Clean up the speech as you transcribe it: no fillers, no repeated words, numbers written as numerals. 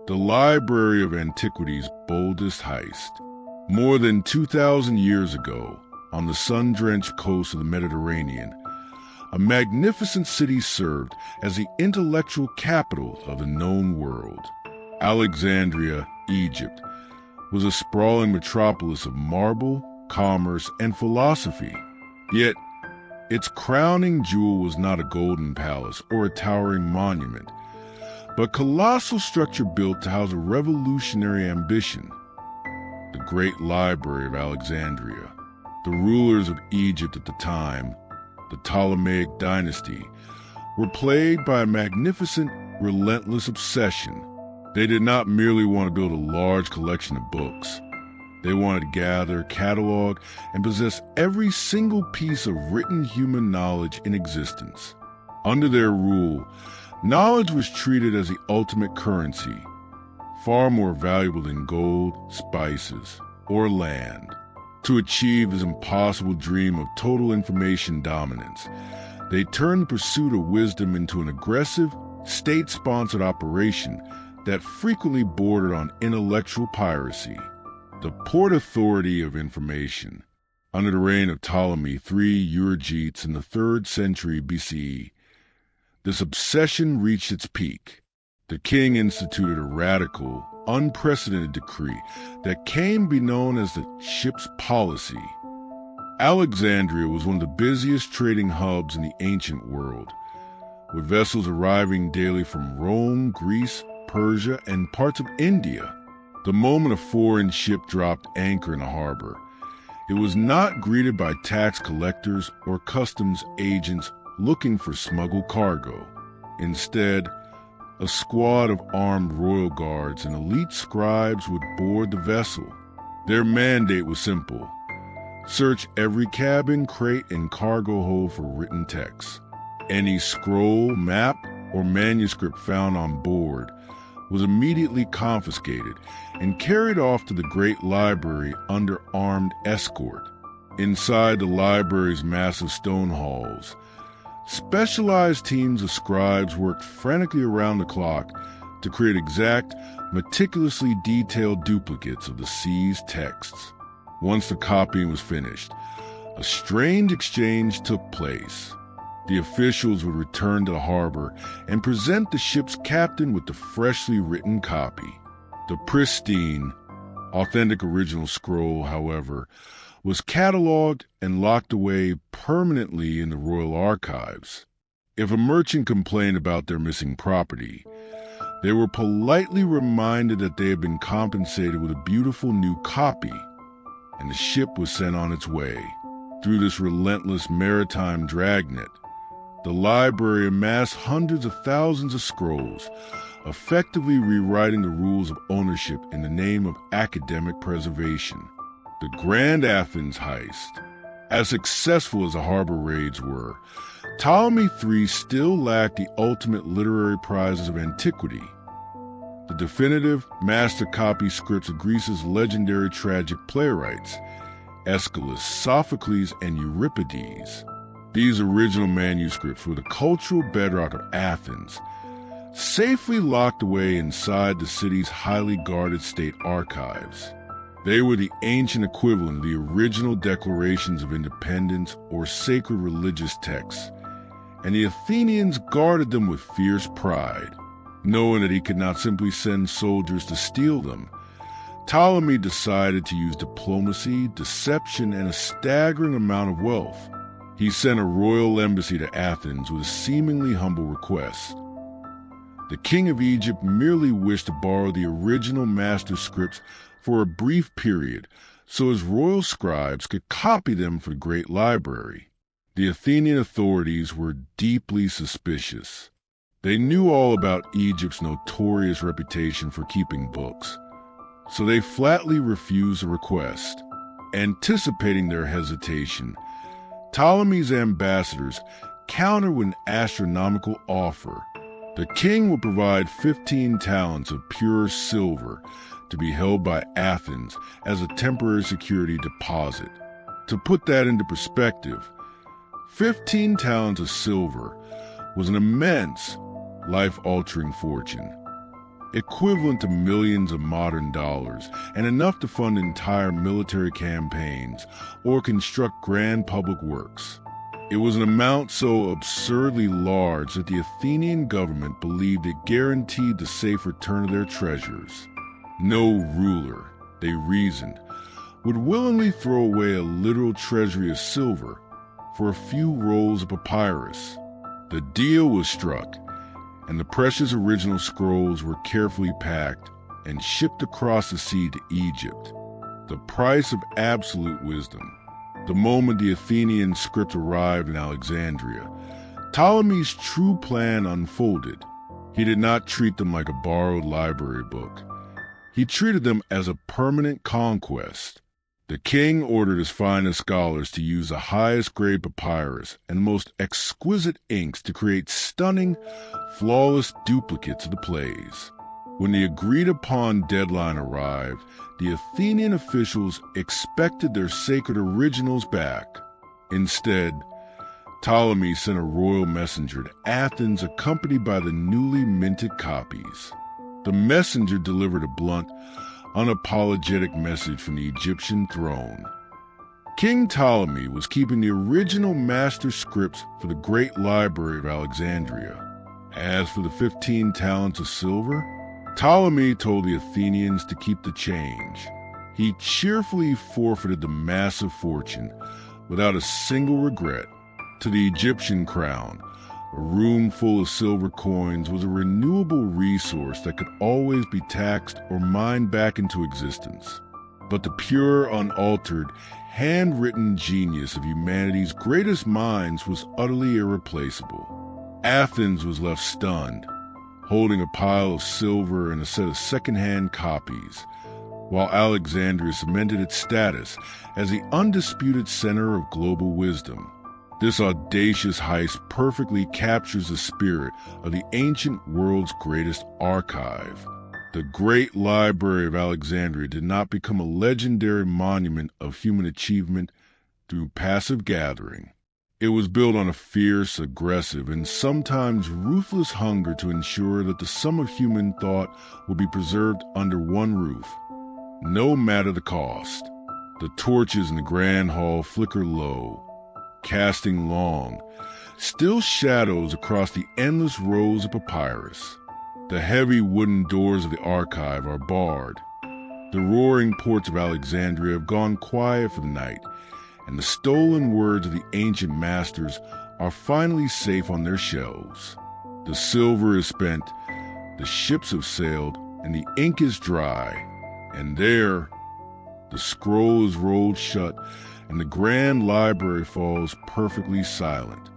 The Library of Antiquity's boldest heist. More than 2,000 years ago, on the sun-drenched coast of the Mediterranean, a magnificent city served as the intellectual capital of the known world. Alexandria, Egypt, was a sprawling metropolis of marble, commerce, and philosophy. Yet, its crowning jewel was not a golden palace or a towering monument, but a colossal structure built to house a revolutionary ambition. The Great Library of Alexandria. The rulers of Egypt at the time, the Ptolemaic dynasty, were plagued by a magnificent, relentless obsession. They did not merely want to build a large collection of books. They wanted to gather, catalog, and possess every single piece of written human knowledge in existence. Under their rule, knowledge was treated as the ultimate currency, far more valuable than gold, spices, or land. To achieve this impossible dream of total information dominance, they turned the pursuit of wisdom into an aggressive, state-sponsored operation that frequently bordered on intellectual piracy. The Port Authority of Information. Under the reign of Ptolemy III Euergetes in the 3rd century BCE, this obsession reached its peak. The king instituted a radical, unprecedented decree that came to be known as the ship's policy. Alexandria was one of the busiest trading hubs in the ancient world, with vessels arriving daily from Rome, Greece, Persia, and parts of India. The moment a foreign ship dropped anchor in a harbor, it was not greeted by tax collectors or customs agents looking for smuggled cargo. Instead, a squad of armed royal guards and elite scribes would board the vessel. Their mandate was simple: search every cabin, crate, and cargo hold for written text. Any scroll, map, or manuscript found on board was immediately confiscated and carried off to the Great Library under armed escort. Inside the library's massive stone halls, specialized teams of scribes worked frantically around the clock to create exact, meticulously detailed duplicates of the seized texts. Once the copying was finished, a strange exchange took place. The officials would return to the harbor and present the ship's captain with the freshly written copy. The pristine, authentic original scroll, however, was cataloged and locked away permanently in the royal archives. If a merchant complained about their missing property, they were politely reminded that they had been compensated with a beautiful new copy, and the ship was sent on its way. Through this relentless maritime dragnet, the library amassed hundreds of thousands of scrolls, effectively rewriting the rules of ownership in the name of academic preservation. The Grand Athens Heist. As successful as the harbor raids were, Ptolemy III still lacked the ultimate literary prizes of antiquity: the definitive master copy scripts of Greece's legendary tragic playwrights, Aeschylus, Sophocles, and Euripides. These original manuscripts were the cultural bedrock of Athens, safely locked away inside the city's highly guarded state archives. They were the ancient equivalent of the original declarations of independence or sacred religious texts, and the Athenians guarded them with fierce pride. Knowing that he could not simply send soldiers to steal them, Ptolemy decided to use diplomacy, deception, and a staggering amount of wealth. He sent a royal embassy to Athens with a seemingly humble request. The king of Egypt merely wished to borrow the original master scripts for a brief period so his royal scribes could copy them for the Great Library. The Athenian authorities were deeply suspicious. They knew all about Egypt's notorious reputation for keeping books, so they flatly refused the request. Anticipating their hesitation, Ptolemy's ambassadors countered with an astronomical offer. The king would provide 15 talents of pure silver to be held by Athens as a temporary security deposit. To put that into perspective, 15 talents of silver was an immense, life-altering fortune. equivalent to millions of modern dollars, and enough to fund entire military campaigns or construct grand public works. It was an amount so absurdly large that the Athenian government believed it guaranteed the safe return of their treasures. No ruler, they reasoned, would willingly throw away a literal treasury of silver for a few rolls of papyrus. The deal was struck, and the precious original scrolls were carefully packed and shipped across the sea to Egypt. The price of absolute wisdom. The moment the Athenian script arrived in Alexandria, Ptolemy's true plan unfolded. He did not treat them like a borrowed library book. He treated them as a permanent conquest. The king ordered his finest scholars to use the highest grade papyrus and most exquisite inks to create stunning, flawless duplicates of the plays. When the agreed-upon deadline arrived, the Athenian officials expected their sacred originals back. Instead, Ptolemy sent a royal messenger to Athens accompanied by the newly minted copies. The messenger delivered a blunt, unapologetic message from the Egyptian throne. King Ptolemy was keeping the original master scripts for the Great Library of Alexandria. As for the 15 talents of silver, Ptolemy told the Athenians to keep the change. He cheerfully forfeited the massive fortune without a single regret. To the Egyptian crown, a room full of silver coins was a renewable resource that could always be taxed or mined back into existence. But the pure, unaltered, handwritten genius of humanity's greatest minds was utterly irreplaceable. Athens was left stunned, holding a pile of silver and a set of second-hand copies, while Alexandria cemented its status as the undisputed center of global wisdom. This audacious heist perfectly captures the spirit of the ancient world's greatest archive. The Great Library of Alexandria did not become a legendary monument of human achievement through passive gathering. It was built on a fierce, aggressive, and sometimes ruthless hunger to ensure that the sum of human thought would be preserved under one roof, no matter the cost. The torches in the grand hall flicker low, casting long, still shadows across the endless rows of papyrus. The heavy wooden doors of the archive are barred. The roaring ports of Alexandria have gone quiet for the night, and the stolen words of the ancient masters are finally safe on their shelves. The silver is spent, the ships have sailed, and the ink is dry. And there, the scroll is rolled shut, and the grand library falls perfectly silent.